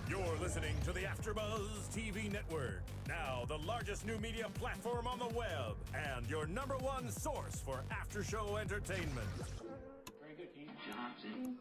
You're listening to the AFTERBUZZ TV Network, now the largest new media platform on the web, and your #1 source for after-show entertainment. Very good, Keith. Johnson.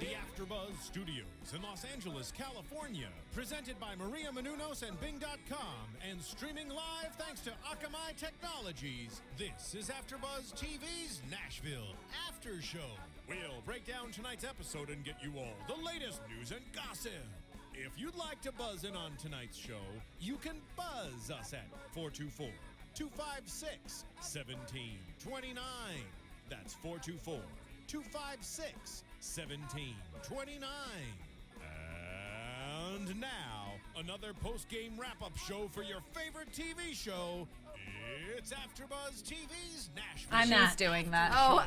The AFTERBUZZ Studios in Los Angeles, California. Presented by Maria Menounos and Bing.com and streaming live thanks to Akamai Technologies. This is AFTERBUZZ TV's Nashville After Show. We'll break down tonight's episode and get you all the latest news and gossip. If you'd like to buzz in on tonight's show, you can buzz us at 424-256-1729. That's 424-256-1729. And now, another post-game wrap-up show for your favorite TV show. It's AFTERBUZZ TV's Nashville. I'm not doing that. Oh.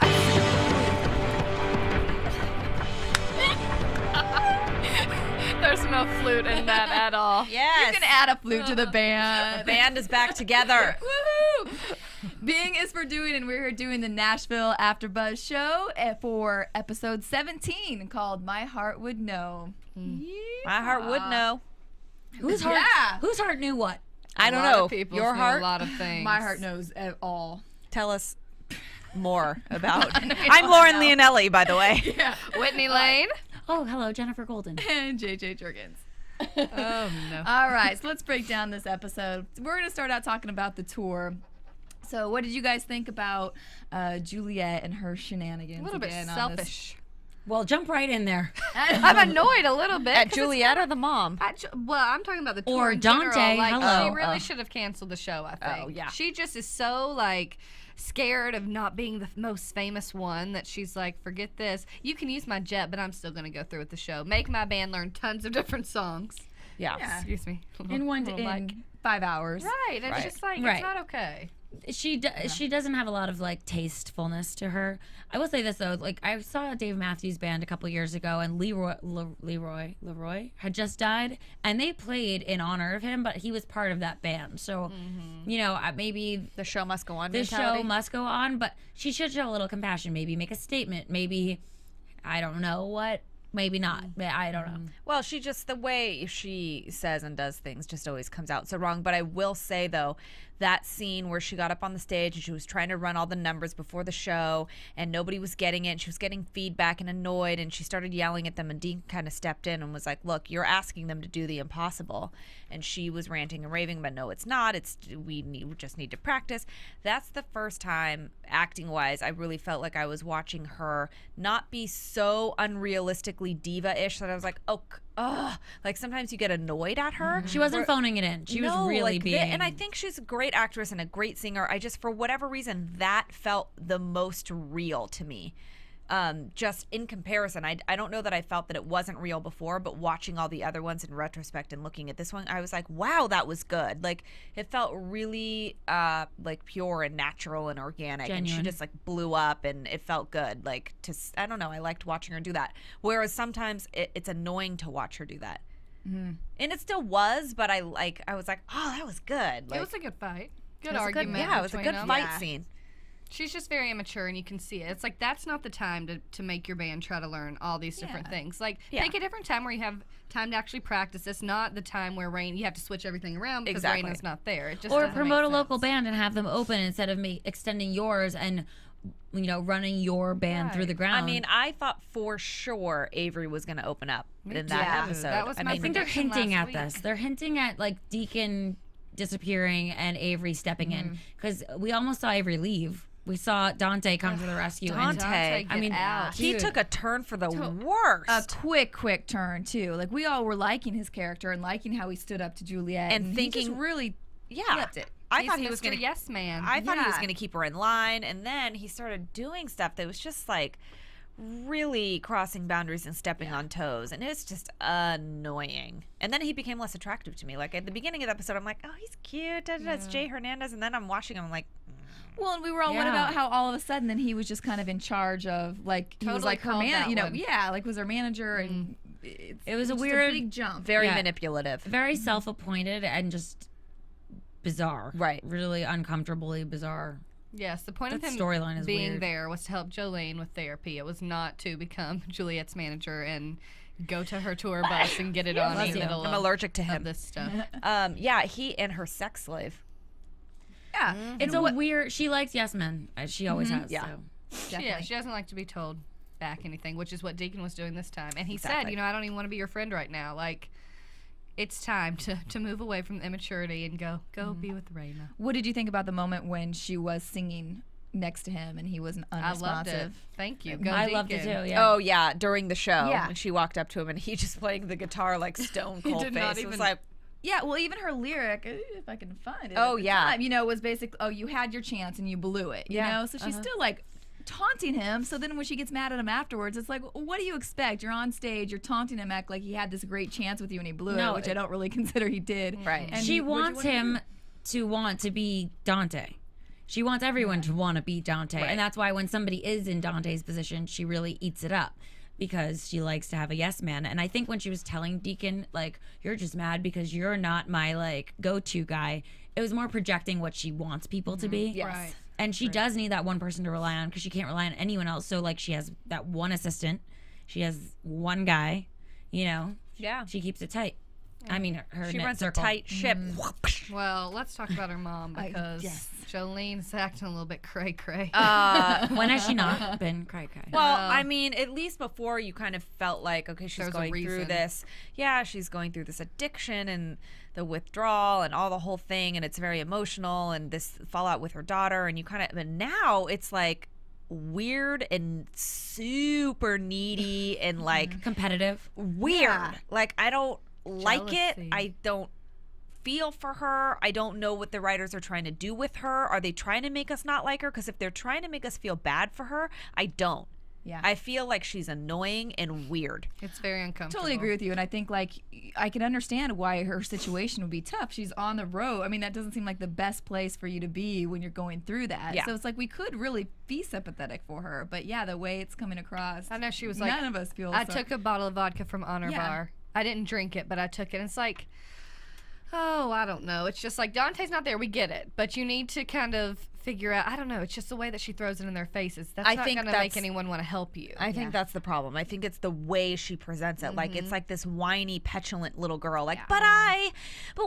There's no flute in that at all. Yes. You can add a flute to the band. The band is back together. Woohoo! Bing is for doing, and we're here doing the Nashville AfterBuzz show for episode 17 called My Heart Would Know. My heart would know. Whose heart? Yeah. Whose heart knew what? I don't A lot know. of people Your know heart? a lot of things. My heart knows it all. Tell us more about. I'm Lauren Leonelli, by the way. Yeah. Whitney Lane. Oh, hello, Jenifer Golden. And JJ Jurgens. Oh, no. All right, so let's break down this episode. We're going to start out talking about the tour. So what did you guys think about Juliette and her shenanigans? A little bit again on selfish. Well, jump right in there. I'm annoyed a little bit. At Juliette or the mom? Well, I'm talking about the tour Or in Dante, general. Like, hello. she really should have canceled the show, I think. Oh, yeah. She just is so, like, scared of not being the most famous one that she's like, forget this. You can use my jet, but I'm still going to go through with the show. Make my band learn tons of different songs. Yeah. Excuse me. in 5 hours. Right. It's Right. just like, Right. it's not okay. She doesn't have a lot of like tastefulness to her. I will say this though, like I saw Dave Matthews Band a couple years ago, and Leroy had just died, and they played in honor of him, but he was part of that band, so you know maybe The show must go on. the mentality. show must go on, but she should show a little compassion, maybe make a statement, maybe I don't know what. Maybe not. I don't know. Well, she just, the way she says and does things just always comes out so wrong. But I will say, though, that scene where she got up on the stage and she was trying to run all the numbers before the show and nobody was getting it, and she was getting feedback and annoyed, and she started yelling at them, and Deacon kind of stepped in and was like, look, you're asking them to do the impossible. And she was ranting and raving, but no, it's not. We just need to practice. That's the first time, acting-wise, I really felt like I was watching her not be so unrealistically diva-ish that I was like, like sometimes you get annoyed at her. She wasn't phoning it in. She was really being. And I think she's a great actress and a great singer. I just, for whatever reason, that felt the most real to me. Just in comparison, I don't know that I felt that it wasn't real before, but watching all the other ones in retrospect and looking at this one, I was like, wow, that was good. Like, it felt really like pure and natural and organic. Genuine. And she just like blew up, and it felt good. Like, I don't know, I liked watching her do that. Whereas sometimes it's annoying to watch her do that. And it still was, but I was like, oh, that was good. Like, It was a good fight. Good it was a argument. it was a between good them. fight scene. She's just very immature, and you can see it. It's like, that's not the time to make your band try to learn all these different things. Like, pick a different time where you have time to actually practice. It's not the time where you have to switch everything around because Exactly. Rayna's not there. It just or doesn't promote a make local sense. band and have them open instead of extending yours and running your band through the ground. I mean, I thought for sure Avery was going to open up in that too. episode. That was my I think they're prediction hinting last at this. They're hinting at like Deacon disappearing and Avery stepping in, because we almost saw Avery leave. We saw Dante come to the rescue. and Dante, I mean, he took a turn for the worst. A quick turn too. Like, we all were liking his character and liking how he stood up to Juliette, And he thinking- just really flipped it. I thought he was Mr. going to Yes Man. I thought he was Yeah. going to keep her in line, and then he started doing stuff that was just like really crossing boundaries and stepping on toes, and it was just annoying. And then he became less attractive to me. Like, at the beginning of the episode, I'm like, oh, he's cute. It's Jay Hernandez, and then I'm watching him, I'm like, Well, and we were all what about how all of a sudden then he was just kind of in charge of, like, he was Totally like her called man, that like one. was her manager, and It was a just weird, big jump. very Yeah. manipulative. very self-appointed, and just bizarre. Right. Really uncomfortably bizarre. Yes, the point of That him storyline is being weird. there was to help Jolene with therapy. It was not to become Juliette's manager and go to her tour bus and get it on in the middle I'm of, allergic to of him. this stuff. He and her sex slave. Yeah. It's a weird. She likes yes men. She always has. Yeah. So. She doesn't like to be told back anything, which is what Deacon was doing this time. And he said, Exactly. I don't even want to be your friend right now. Like, it's time to move away from the immaturity and go be with Rayna. What did you think about the moment when she was singing next to him and he was unresponsive? I loved it. Thank you. Go I Deacon. loved it too. Yeah. Oh yeah, during the show, Yeah. when she walked up to him and he just playing the guitar like stone cold did face. not It was even- like, Yeah, well, even her lyric, if I can find it. Oh, at the yeah. time, was basically, you had your chance and you blew it. You Yeah. know, so she's still like taunting him. So then when she gets mad at him afterwards, it's like, what do you expect? You're on stage, you're taunting him, act like he had this great chance with you and he blew No, it, which I don't really consider he did. Right. And She what'd you wants wanna him do? to want to be Dante. She wants everyone to want to be Dante. Right. And that's why when somebody is in Dante's position, she really eats it up because she likes to have a yes man. And I think when she was telling Deacon, like, you're just mad because you're not my, like, go-to guy, it was more projecting what she wants people to be. yes. Right. And she does need that one person to rely on because she can't rely on anyone else. So, like, she has that one assistant. She has one guy, Yeah. She keeps it tight. I mean, her She knit runs circle. a tight ship. Well, let's talk about her mom because yes. Jolene's acting a little bit cray-cray. When has she not been cray-cray? Well, I mean, at least before you kind of felt like, okay, she's There's a going through reason. this. Yeah, she's going through this addiction and the withdrawal and all the whole thing, and it's very emotional and this fallout with her daughter. And you kind of, but now it's like weird and super needy and like Competitive. weird. Like, I don't like it. Jealousy. I don't feel for her. I don't know what the writers are trying to do with her. Are they trying to make us not like her? Because if they're trying to make us feel bad for her, I don't. Yeah. I feel like she's annoying and weird. It's very uncomfortable. Totally agree with you, and I think like I can understand why her situation would be tough. She's on the road. I mean, that doesn't seem like the best place for you to be when you're going through that. Yeah. So it's like we could really be sympathetic for her, but yeah, the way it's coming across, I know she was like, none of us feel. I took a bottle of vodka from Honor Yeah. Bar. I didn't drink it, but I took it. And it's like, oh, I don't know. It's just like Dante's not there. We get it, but you need to kind of figure out. I don't know. It's just the way that she throws it in their faces. That's I not think going to make that's- anyone want to help you. I think that's the problem. I think it's the way she presents it. Like, it's like this whiny, petulant little girl. Like, but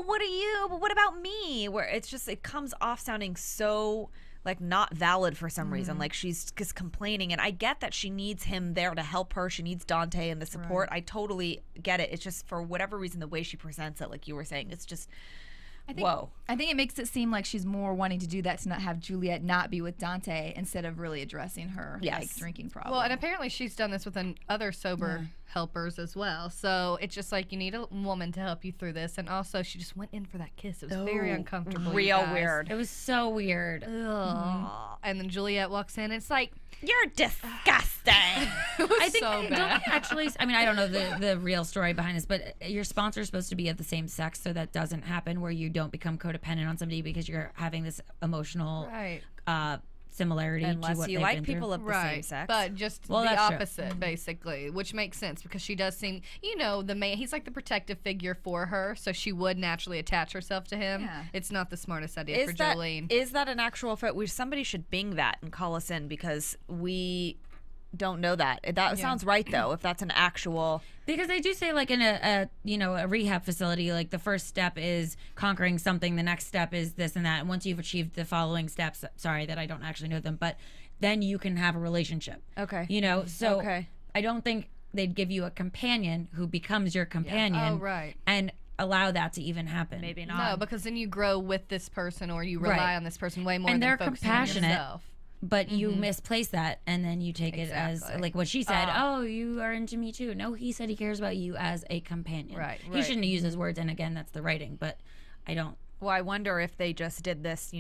what are you? But what about me? Where it's just, it comes off sounding so like not valid for some reason. Like, she's just complaining. And I get that she needs him there to help her. She needs Dante and the support. I totally get it. It's just for whatever reason, the way she presents it, like you were saying, it's just, whoa. I think it makes it seem like she's more wanting to do that to not have Juliette not be with Dante instead of really addressing her like drinking problem. Well, and apparently she's done this with other sober helpers as well. So it's just like you need a woman to help you through this. And also, she just went in for that kiss. It was very uncomfortable. you Real guys. weird. It was so weird. Ugh. And then Juliette walks in. It's like, You're disgusting. it was I think so don't bad. they actually. I mean, I don't know the real story behind this, but your sponsor is supposed to be of the same sex, so that doesn't happen where you don't become codependent on somebody because you're having this emotional Right. similarity to Unless what you they've like been people through. of the same sex. But just Well, the that's true. opposite, basically, which makes sense because she does seem, the man, he's like the protective figure for her, so she would naturally attach herself to him. Yeah. It's not the smartest idea for Jolene. Is that an actual fact? Somebody should bing that and call us in because we don't know that. That sounds right though. If that's an actual, Because they do say, like, in a rehab facility, like, the first step is conquering something. The next step is this and that. And once you've achieved the following steps, sorry that I don't actually know them, but then you can have a relationship. Okay. So Okay. I don't think they'd give you a companion who becomes your companion Oh, right. and allow that to even happen. maybe not. No, because then you grow with this person or you rely Right. on this person way more And than they're focusing on compassionate. yourself. But you misplace that, and then you take it as, Exactly. like what she said, oh, you are into me too. No, he said he cares about you as a companion. Right, He right. shouldn't have used those words, and again, that's the writing, but I don't. Well, I wonder if they just did this.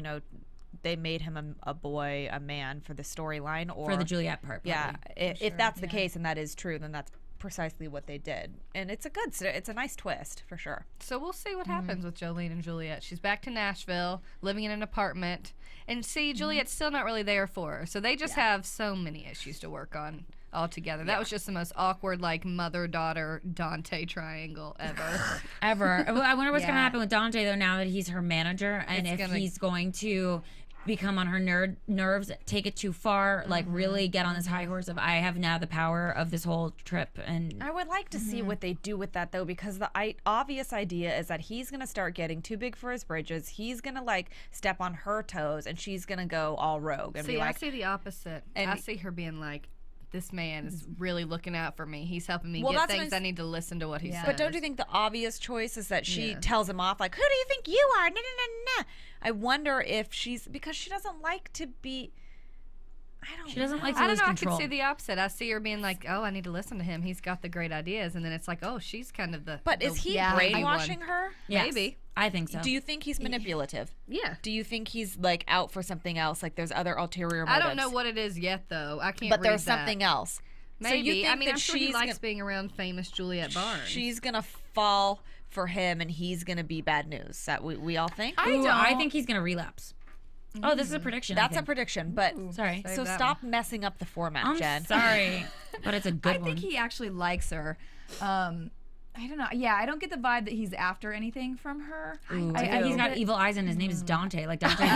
They made him a boy, a man for the storyline, or For the Juliette part, Yeah, probably. if that's the case and that is true, then that's precisely what they did, and it's a nice twist for sure. So we'll see what happens with Jolene and Juliette. She's back to Nashville, living in an apartment. And see, Juliette's still not really there for her. So they just have so many issues to work on. altogether. That was just the most awkward, like, mother-daughter Dante triangle ever. Ever. I wonder what's going to happen with Dante, though, now that he's her manager, and he's going to become on her nerves, take it too far, like really get on this high horse of I have now the power of this whole trip. And I would like to see what they do with that, though, because the obvious idea is that he's going to start getting too big for his bridges. He's going to like step on her toes, and she's going to go all rogue and be like, I see the opposite. And I see her being like, this man is really looking out for me. He's helping me get things. I need to listen to what he says. But don't you think the obvious choice is that she tells him off, like, who do you think you are? No, no, no, no. I wonder if because she doesn't like to be. She doesn't like to I don't lose know. control. I could see the opposite. I see her being like, "Oh, I need to listen to him. He's got the great ideas." And then it's like, "Oh, she's kind of the." But is he brainwashing her? Yes, maybe. I think so. Do you think he's manipulative? Yeah. Do you think he's like out for something else? Like there's other ulterior motives? I don't know what it is yet, though. I can't. But read there's something else. Maybe. So you think I mean, that I'm sure he likes being around famous Juliette Barnes. She's gonna fall for him, and he's gonna be bad news. That we all think. I think he's gonna relapse. Oh, this is a prediction. That's a prediction, but sorry. So stop messing up the format, I'm Jen. sorry, but it's a good one. I think he actually likes her. I don't know. Yeah, I don't get the vibe that he's after anything from her. He's got evil eyes, and his name is Dante. Like Dante.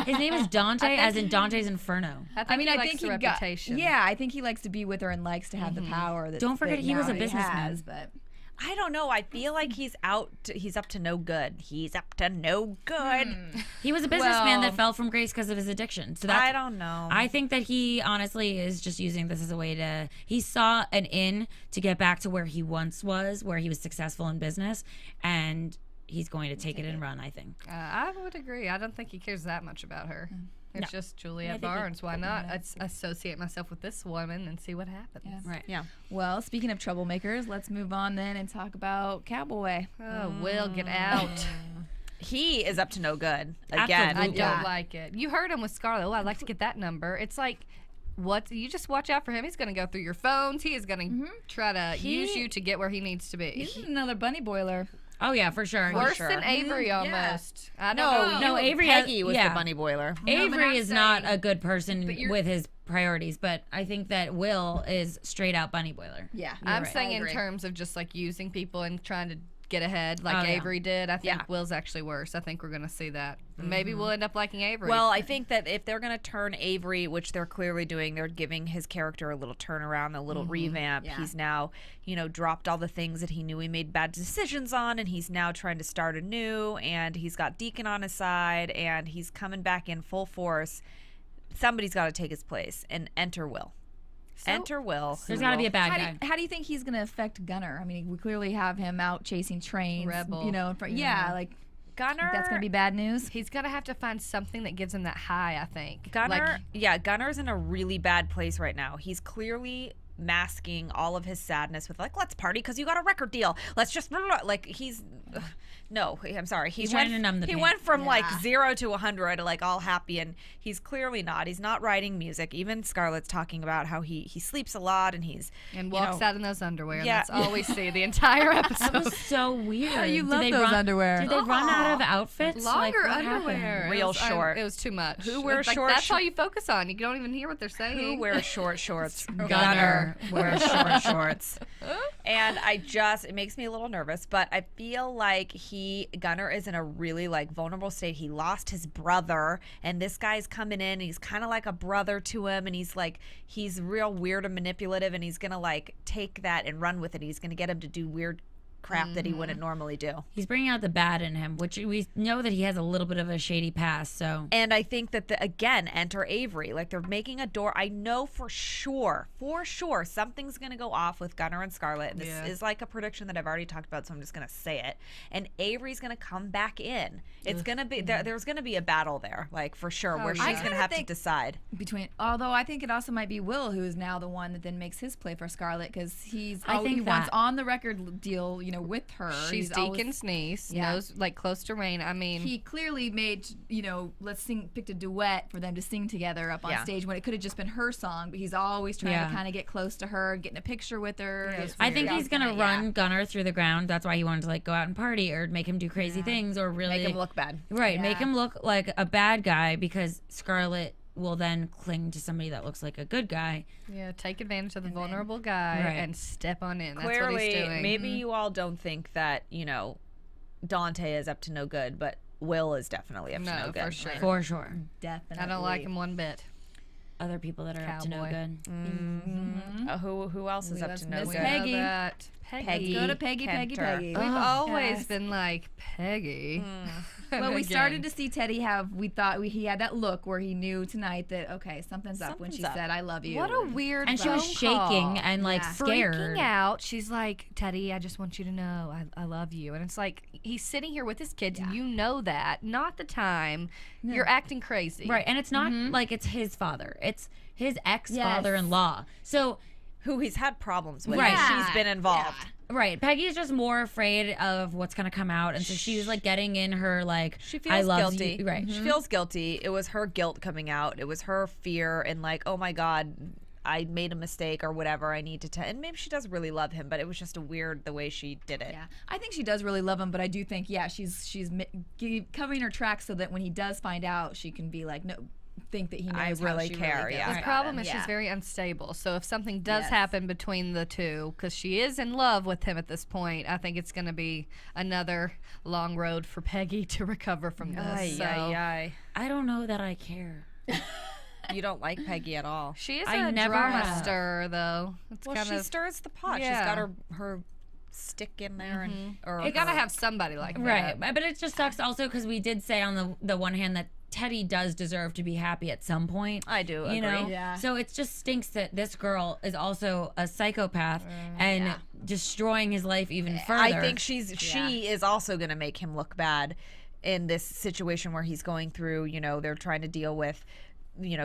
His name is Dante, as in Dante's Inferno. I mean, I think he reputation. I think he likes to be with her and likes to have the power. Don't forget, he was a businessman. But I don't know. I feel like he's up to no good. He's up to no good. He was a businessman that fell from grace because of his addiction. So I don't know. I think that he honestly is just using this as a way to. He saw an in to get back to where he once was, where he was successful in business, and he's going to take it and run. I think. I would agree. I don't think he cares that much about her. It's just Juliette Barnes. Why not associate myself with this woman and see what happens? Yeah. Right. Yeah. Well, speaking of troublemakers, let's move on then and talk about Cowboy. Oh, Will, get out. He is up to no good again. I don't like it. You heard him with Scarlett. Oh, I'd like to get that number. It's like, what? You just watch out for him. He's going to go through your phones. He is going to try to use you to get where he needs to be. He's another bunny boiler. Oh yeah, for sure. Worse than Avery almost. I don't know. No, Avery. Peggy was the bunny boiler. Avery is not a good person with his priorities, but I think that Will is straight out bunny boiler. Yeah, I'm saying in terms of just like using people and trying to get ahead like Avery did. I think Will's actually worse. I think we're going to see that. Maybe we'll end up liking Avery. Well, I think that if they're going to turn Avery, which they're clearly doing, they're giving his character a little turnaround, a little revamp. Yeah. He's now, dropped all the things that he knew he made bad decisions on, and he's now trying to start anew, and he's got Deacon on his side, and he's coming back in full force. Somebody's got to take his place, and enter Will. Enter Will. There's got to be a bad guy. How do you think he's going to affect Gunnar? I mean, we clearly have him out chasing trains. Rebel. In front. Like Gunnar. That's going to be bad news. He's going to have to find something that gives him that high, I think. Gunnar's in a really bad place right now. He's clearly masking all of his sadness with like, let's party because you got a record deal. Let's just like he's. No, I'm sorry. He's trying to numb the pain. He went from like 0 to 100, like all happy, and he's clearly not. He's not writing music. Even Scarlett's talking about how he sleeps a lot and he's walks out in those underwear. Yeah. That's all we see the entire episode. That was so weird. Oh, you love those underwear. Did they run out of outfits? Longer underwear. Real short. It was too much. Who wears short? That's all you focus on. You don't even hear what they're saying. Who wears short shorts? Gunnar wears short shorts. And it makes me a little nervous, but I feel like Gunnar is in a really like vulnerable state. He lost his brother, and this guy's coming in and he's kind of like a brother to him, and he's real weird and manipulative, and he's gonna like take that and run with it. He's gonna get him to do weird crap that he wouldn't normally do. He's bringing out the bad in him, which we know that he has a little bit of a shady past. So, and I think that again, enter Avery. Like they're making a door. I know for sure, something's gonna go off with Gunnar and Scarlett. This is like a prediction that I've already talked about, so I'm just gonna say it. And Avery's gonna come back in. It's gonna be there's gonna be a battle there, like for sure, where she's gonna have to decide Although I think it also might be Will who is now the one that then makes his play for Scarlett because he wants on the record deal. With her. She's Deacon's niece, knows, like, close to Rayna. I mean, he clearly made, picked a duet for them to sing together up on stage when it could have just been her song, but he's always trying to kind of get close to her, getting a picture with her. Yeah, I think he's going to run Gunnar through the ground. That's why he wanted to, like, go out and party or make him do crazy things or really... Make him look bad. Right, make him look like a bad guy because Scarlett will then cling to somebody that looks like a good guy. Yeah, take advantage of the vulnerable guy and step on in. That's Clearly, what he's doing. maybe you all don't think that, Dante is up to no good, but Will is definitely up to no good. for sure. For sure. Definitely. I don't like him one bit. Other people that are up to no good. Who else is up to no Miss good? Peggy. Peggy. Go to Peggy, Peggy, Kenter. Peggy. We've always been like, Peggy. Well, we Again. started to see Teddy he had that look where he knew tonight that, okay, something's up when she Something's up. said, I love you. What a weird And she was phone shaking call. and like scared. Freaking out. She's like, Teddy, I just want you to know I love you. And it's like, he's sitting here with his kids. You know that. Not the time. You're acting crazy. Right. And it's not like it's his father. It's his ex-father-in-law. So Who he's had problems with. Right. And she's been involved. right, Peggy is just more afraid of what's gonna come out, and so she was like getting in her like She feels I love guilty. you. Right. She feels guilty. It was her guilt coming out. It was her fear and like, oh my God, I made a mistake or whatever. I need to tell. And maybe she does really love him, but it was just a weird the way she did it. Yeah, I think she does really love him, but I do think, she's covering her tracks so that when he does find out, she can be like, no, think that he knows I how really she care, Really yeah. feels The about problem him. is Yeah. she's very unstable. So if something does Yes. happen between the two, because she is in love with him at this point, I think it's going to be another long road for Peggy to recover from this. Ay, so ay, I don't know that I care. ay. You don't like Peggy at all. she is I a never drama have. stirrer, though. It's Well, kind she of stirs the pot. Yeah. She's got her stick in there, and or you got to have somebody like Right. that. But it just sucks also because we did say on the one hand that Teddy does deserve to be happy at some point. I do You know? agree. Yeah. So it just stinks that this girl is also a psychopath and destroying his life even further. I think she is also going to make him look bad in this situation where he's going through, they're trying to deal with,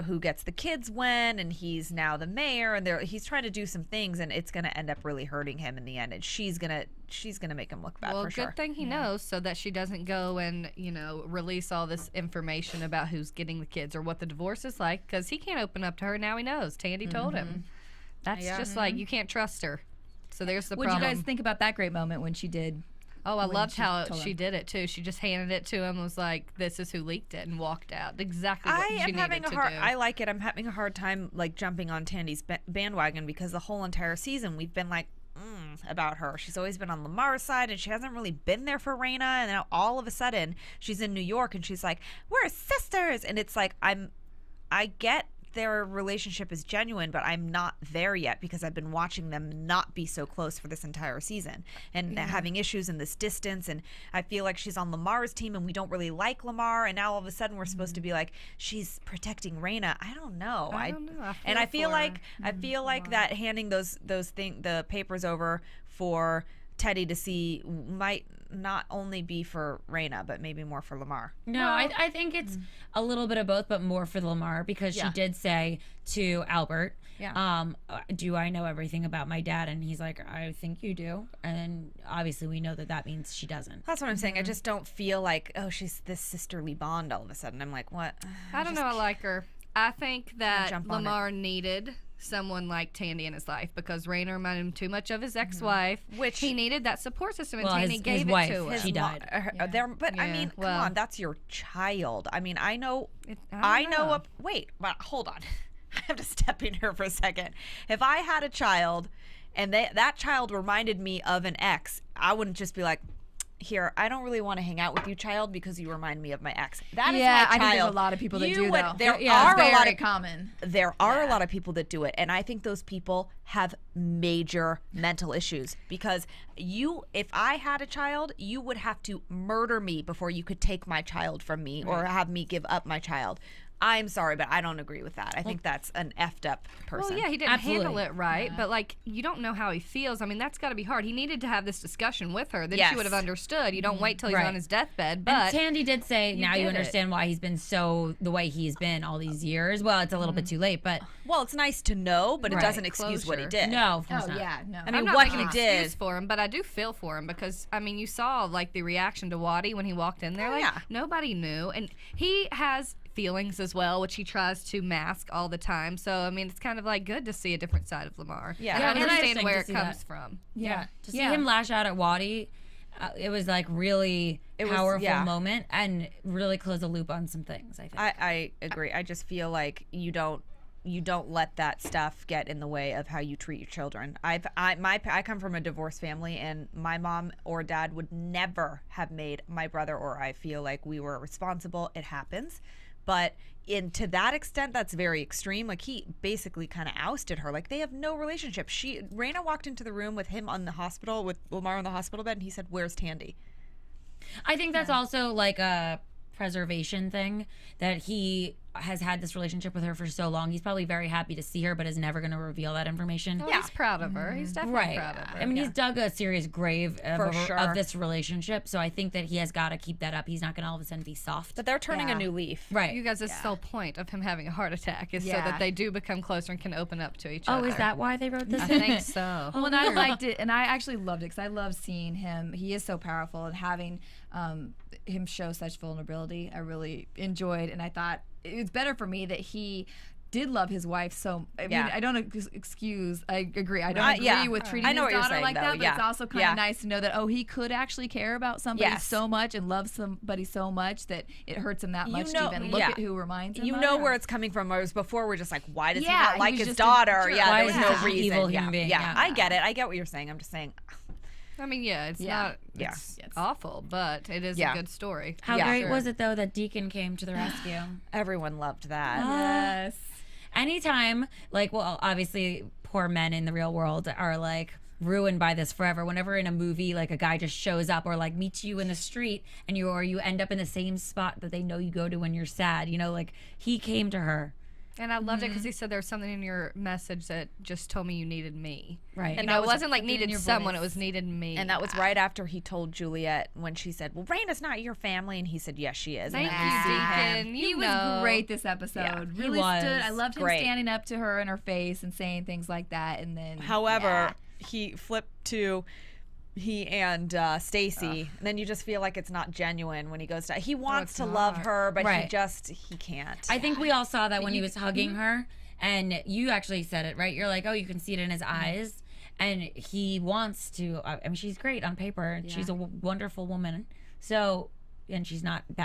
who gets the kids when, and he's now the mayor, and he's trying to do some things, and it's going to end up really hurting him in the end, and she's going to make him look bad Well, for good sure. thing he knows so that she doesn't go and, release all this information about who's getting the kids or what the divorce is like, because he can't open up to her. Now he knows. Tandy told him. That's just like, you can't trust her. So there's the What did you problem. guys think about that great moment when she did? Oh, I when loved she how told she him? did it too. She just handed it to him, and was like, "This is who leaked it," and walked out. Exactly what I she am needed having to a hard. do. I like it. I'm having a hard time like jumping on Tandy's bandwagon because the whole entire season we've been like about her. She's always been on Lamar's side, and she hasn't really been there for Rayna. And now all of a sudden she's in New York, and she's like, "We're sisters," and it's like I get their relationship is genuine, but I'm not there yet because I've been watching them not be so close for this entire season and having issues in this distance. And I feel like she's on Lamar's team and we don't really like Lamar. And now all of a sudden we're supposed to be like, she's protecting Rayna. I don't know. I don't know. I feel for like her. I feel like that handing the papers over for Teddy to see might not only be for Rayna, but maybe more for Lamar. No, I think it's a little bit of both, but more for Lamar because she did say to Albert, do I know everything about my dad? And he's like, I think you do. And obviously we know that means she doesn't. That's what I'm saying. I just don't feel like, oh, she's this sisterly bond all of a sudden. I'm like, what? I don't know. I like her. I think that jump on Lamar needed someone like Tandy in his life because Rayna reminded him too much of his ex-wife, Which- he needed that support system, and Well, Tandy his gave wife, it to him. she died. But I Yeah, mean, well- come on, that's your child. I mean, I know. I know. Wait, but hold on. I have to step in here for a second. If I had a child, and that child reminded me of an ex, I wouldn't just be like, here, I don't really want to hang out with you, child, because you remind me of my ex. That is my child. I think there's a lot of people that do though. There It's are a lot very of common. There are a lot of people that do it, and I think those people have major mental issues because if I had a child, you would have to murder me before you could take my child from me or have me give up my child. I'm sorry, but I don't agree with that. I think that's an effed up person. Well, yeah, he didn't handle Absolutely. it right, but like you don't know how he feels. I mean, that's got to be hard. He needed to have this discussion with her. Then Yes. she would have understood. You don't wait till he's Right. on his deathbed. And But Tandy did say, now you did it. understand why he's been so the way he's been all these years. Well, it's a little bit too late, but Well, it's nice to know, but it Right. doesn't excuse what he Closure. did. no, of course Oh not. yeah, no. I mean, I'm not what making he an did. excuse for him, but I do feel for him because I mean, you saw like the reaction to Waddy when he walked in there. Oh, Like yeah. nobody knew, and he has feelings as well, which he tries to mask all the time. So I mean, it's kind of like good to see a different side of Lamar. Yeah. and Yeah, I it was understand interesting where to it see comes that. from. Yeah. To see him lash out at Waddy it was like really was- powerful yeah. moment and really closed the loop on some things. I think. I agree. I just feel like you don't let that stuff get in the way of how you treat your children. I come from a divorced family, and my mom or dad would never have made my brother or I feel like we were responsible. It happens, but to that extent, that's very extreme. Like, he basically kind of ousted her. Like, they have no relationship. Rayna walked into the room with him on the hospital, with Lamar on the hospital bed, and he said, "Where's Tandy?" I think that's also like a preservation thing, that he has had this relationship with her for so long. He's probably very happy to see her, but is never going to reveal that information. Well, he's proud of her. He's definitely proud of her. I mean, he's dug a serious grave For sure. of this relationship, so I think that he has got to keep that up. He's not going to all of a sudden be soft. But they're turning a new leaf. Right. You guys, this is the whole point of him having a heart attack is so that they do become closer and can open up to each other. Oh, is that why they wrote this? I think so. Well, and I liked it, and I actually loved it because I love seeing him. He is so powerful, and having him show such vulnerability, I really enjoyed. And I thought it was better for me that he did love his wife so. I mean, I don't excuse. I agree. I don't agree with treating his daughter like that. But it's also kind of nice to know that he could actually care about somebody so much and love somebody so much that it hurts him that much to even look at who reminds him. You of know her. where it's coming from. Whereas before we're just like, why does he not like was his just a daughter? jerk. Yeah, Why there was is he no such an reason. evil human being? Yeah, Yeah. I get it. I get what you're saying. I'm just saying. I mean, it's not. It's awful, but it is a good story. How great was it, though, that Deacon came to the rescue? Everyone loved that. Yes. Anytime, like, well, obviously, poor men in the real world are, like, ruined by this forever. Whenever in a movie, like, a guy just shows up or, like, meets you in the street and you end up in the same spot that they know you go to when you're sad. You know, like, he came to her. And I loved it because he said there was something in your message that just told me you needed me. Right. And it wasn't like needed someone, it was needed me. And that was right after he told Juliette when she said, "Well, Rayna's not your family," and he said, "Yes, she is." Thank and you, Deacon. He was great this episode. Yeah, really was. stood. I loved him Great. standing up to her in her face and saying things like that. And then, However, he flipped to he and Stacy, and then you just feel like it's not genuine when he goes to. He wants to love her, but he can't. I think we all saw that when he was hugging her, and you actually said it, right? You're like, oh, you can see it in his eyes, and he wants to. I mean, she's great on paper. She's a wonderful woman. So, and she's not with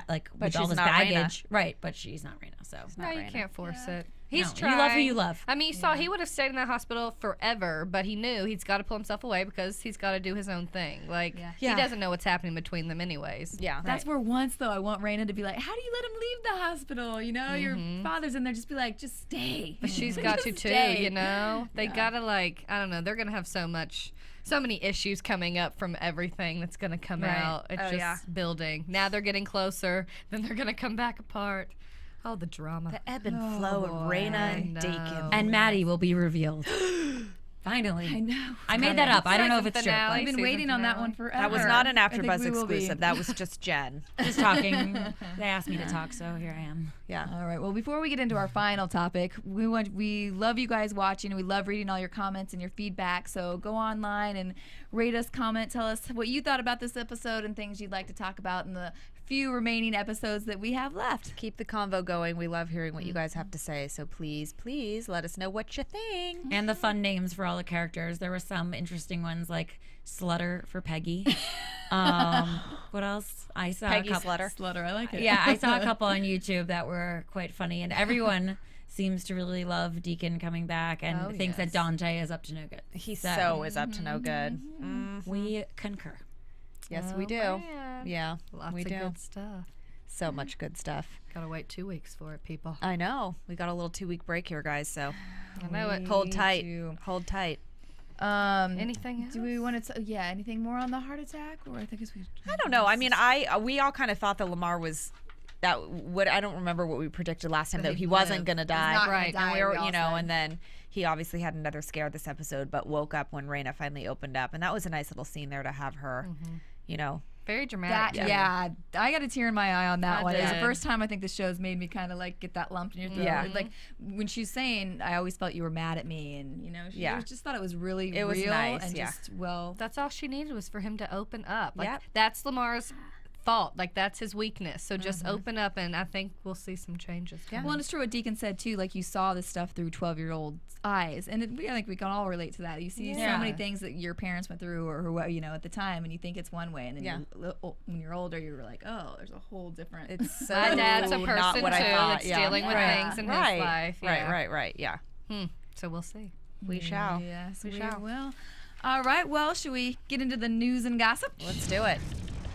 all she's this not baggage, right? But she's not Rayna. So No, you can't force it. No, He's you trying. love who you love. I mean, you saw he would have stayed in that hospital forever, but he knew he's got to pull himself away because he's got to do his own thing. Like, he doesn't know what's happening between them anyways. Yeah. That's where once, though, I want Rayna to be like, how do you let him leave the hospital? You know, your father's in there. Just be like, just stay. But she's got to, Just too, stay. you know? They got to, like, I don't know. They're going to have so many issues coming up from everything that's going to come out. It's just building. Now they're getting closer. Then they're going to come back apart. Oh, the drama. The ebb and flow of Rayna and Deacon. And Maddie will be revealed. Finally. I know. I made that up. I don't know if it's true. finale. I've been waiting on that one forever. That was not an I think AfterBuzz we will be. exclusive. That was just Jen. Just talking. They asked me to talk, so here I am. Yeah. All right. Well, before we get into our final topic, we love you guys watching, and we love reading all your comments and your feedback. So go online and rate us, comment, tell us what you thought about this episode and things you'd like to talk about in the few remaining episodes that we have left. Keep the convo going. We love hearing what you guys have to say. So please, let us know what you think. And the fun names for all the characters. There were some interesting ones like Slutter for Peggy. What else? I saw Peggy a couple. Slutter. I like it. Yeah, I saw a couple on YouTube that were quite funny, and everyone seems to really love Deacon coming back and thinks that Dante is up to no good. He so is up to no good. We concur. Yes, we do. Man. Yeah, Lots we of do. good stuff. So much good stuff. Gotta wait 2 weeks for it, people. I know. We got a little 2-week break here, guys. So I know it. hold tight. too. Hold tight. Anything else? Do we want to? Anything more on the heart attack, or I think it's we. I don't know. I mean, we all kind of thought that Lamar was. I don't remember what we predicted last time, that he wasn't going to die. not gonna Right. die, And we were, we all said. and then he obviously had another scare this episode, but woke up when Rayna finally opened up. And that was a nice little scene there to have her, Very dramatic. I got a tear in my eye on that one. It was the did. first time I think the show's made me kind of like get that lump in your throat. Yeah. Like when she's saying, "I always felt you were mad at me," and I just thought it was really It was real nice, and yeah. just That's all she needed was for him to open up. Like, Yep. that's Lamar's fault. Like, that's his weakness. So just open up, and I think we'll see some changes. Well, and it's true what Deacon said too. Like, you saw this stuff through 12-year-old eyes, and I think we can all relate to that. You see so many things that your parents went through, or at the time, and you think it's one way, and then when you're older, you're like, oh, there's a whole different. It's so my dad's a person not too what I thought. that's dealing with things in his life. Right. Yeah. So we'll see. We shall. Yes, we shall. Well, all right. Well, should we get into the news and gossip? Let's do it.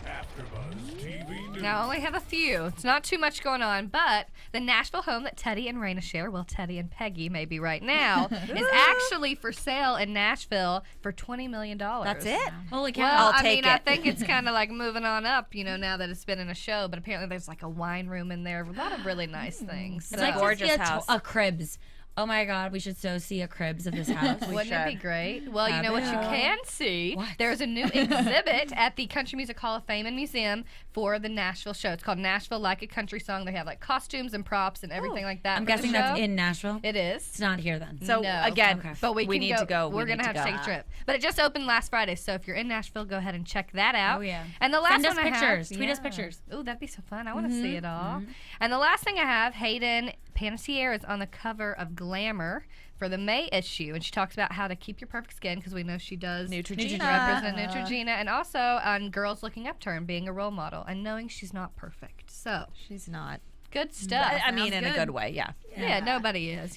AfterBuzz TV News. Now, I only have a few. It's not too much going on, but the Nashville home that Teddy and Rayna share, well, Teddy and Peggy maybe right now, is actually for sale in Nashville for $20 million. That's it? Holy cow. Well, I'll take I it. think it's kind of like moving on up, now that it's been in a show, but apparently there's like a wine room in there, a lot of really nice things. It's like gorgeous to see house. a cribs. Oh my God, we should so see a cribs of this house. Wouldn't it be great? Well, you know what you can see? What? There's a new exhibit at the Country Music Hall of Fame and Museum for the Nashville show. It's called Nashville Like a Country Song. They have like costumes and props and everything like that. I'm for the guessing that's show. in Nashville. It is. It's not here then. So No. again, Okay. But we need can to go. We're We going to need have to take a trip. But it just opened last Friday, so if you're in Nashville, go ahead and check that out. Oh, yeah. And the last Send us one I have, pictures. Tweet us pictures. Ooh, that'd be so fun. I want to see it all. And the last thing I have, Hayden Panettiere is on the cover of Glamour for the May issue, and she talks about how to keep your perfect skin, because we know she does Neutrogena. represent Neutrogena, and also on girls looking up to her and being a role model and knowing she's not perfect. So She's not. good stuff. I mean, sounds in a good. good way, yeah. Yeah, nobody is.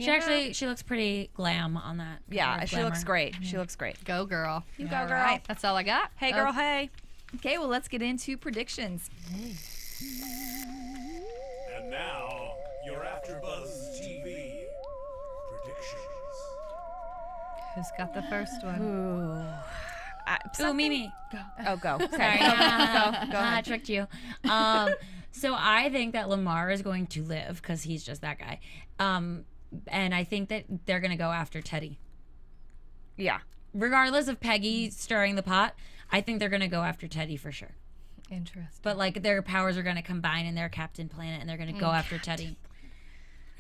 She looks pretty glam on that. Yeah, cover of she looks Glamour. great. She looks great. Go girl. You go, All girl. right. That's all I got. Hey, girl, hey. Okay, well, let's get into predictions. And now, your AfterBuzz TV predictions. Who's got the first one? Ooh, Mimi. Oh, go. Okay. Sorry. Go I ahead. tricked you. So I think that Lamar is going to live because he's just that guy. And I think that they're going to go after Teddy. Yeah. Regardless of Peggy stirring the pot, I think they're going to go after Teddy for sure. Interesting. But like their powers are going to combine in their Captain Planet and they're going to go after Teddy.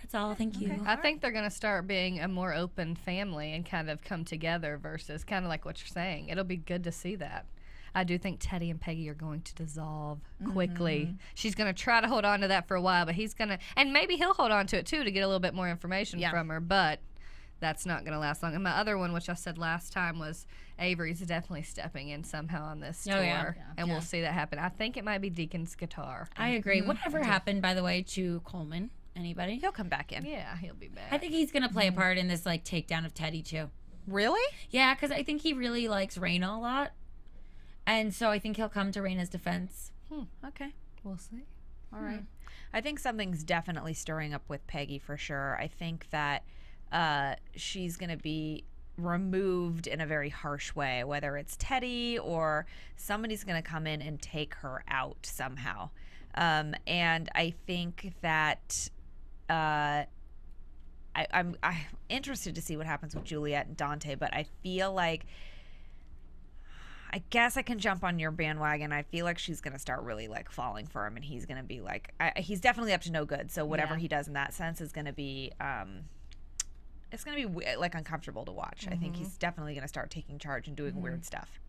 That's all. Thank you. I think they're going to start being a more open family and kind of come together versus kind of like what you're saying. It'll be good to see that. I do think Teddy and Peggy are going to dissolve quickly. She's going to try to hold on to that for a while, but he's going to, and maybe he'll hold on to it too to get a little bit more information from her, but that's not going to last long. And my other one, which I said last time, was Avery's definitely stepping in somehow on this tour, and we'll see that happen. I think it might be Deacon's guitar. I agree. Whatever happened, by the way, to Coleman? Anybody? He'll come back in. Yeah, he'll be back. I think he's going to play a part in this like takedown of Teddy too. Really? Yeah, because I think he really likes Rayna a lot. And so I think he'll come to Rayna's defense. Okay. We'll see. All right. I think something's definitely stirring up with Peggy for sure. I think that she's going to be removed in a very harsh way, whether it's Teddy or somebody's going to come in and take her out somehow. And I think that I'm interested to see what happens with Juliette and Dante, but I feel like I guess I can jump on your bandwagon. I feel like she's going to start really like falling for him, and he's going to be like, he's definitely up to no good. So whatever he does in that sense is going to be, it's going to be like uncomfortable to watch. I think he's definitely going to start taking charge and doing weird stuff.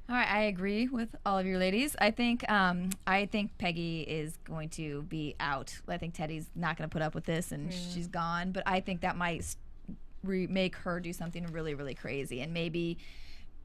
All right, I agree with all of your ladies. I think Peggy is going to be out. I think Teddy's not going to put up with this, and she's gone. But I think that might make her do something really, really crazy, and maybe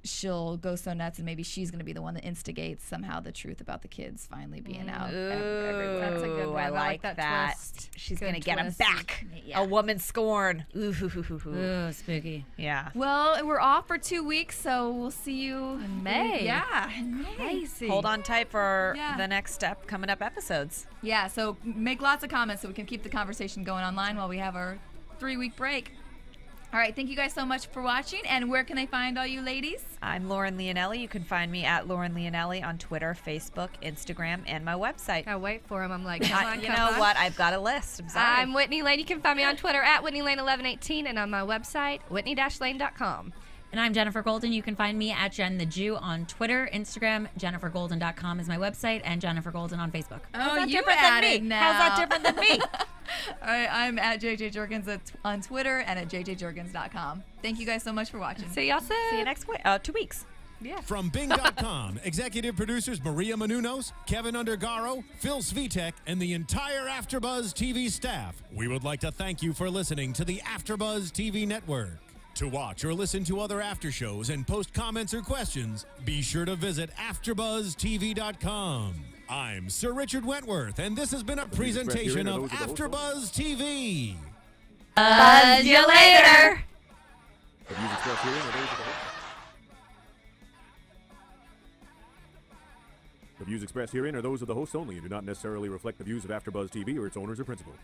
she'll go so nuts, and maybe she's going to be the one that instigates somehow the truth about the kids finally being out. Everywhere. That's a good one. I like that. twist. She's Good going to get him twist. back. Yeah. A woman scorn. Ooh. Ooh, spooky. Yeah. Well, we're off for 2 weeks, so we'll see you In May. Yeah, in May. Crazy. Hold on tight for Yeah. the next coming up episodes. Yeah, so make lots of comments so we can keep the conversation going online while we have our 3-week break. All right, thank you guys so much for watching. And where can they find all you ladies? I'm Lauren Leonelli. You can find me at Lauren Leonelli on Twitter, Facebook, Instagram, and my website. I wait for him. I'm like, come on, You come know on. what? I've got a list. I'm sorry. I'm Whitney Lane. You can find me on Twitter at WhitneyLane1118 and on my website, whitney-lane.com. And I'm Jenifer Golden. You can find me at Jen the Jew on Twitter, Instagram. JeniferGolden.com is my website, and Jenifer Golden on Facebook. Oh, you different than added me? now. How's that different than me? All right, I'm at JJ Jurgens on Twitter and at jjjurgens.com. Thank you guys so much for watching. See y'all soon. See you next week. 2 weeks. Yeah. From Bing.com, executive producers Maria Menounos, Kevin Undergaro, Phil Svitek, and the entire AfterBuzz TV staff, we would like to thank you for listening to the AfterBuzz TV network. To watch or listen to other after shows and post comments or questions, be sure to visit AfterBuzzTV.com. I'm Sir Richard Wentworth, and this has been a presentation of AfterBuzz TV. Buzz you later. The views expressed herein are those of the host. The views expressed herein are those of the hosts only and do not necessarily reflect the views of AfterBuzz TV or its owners or principals.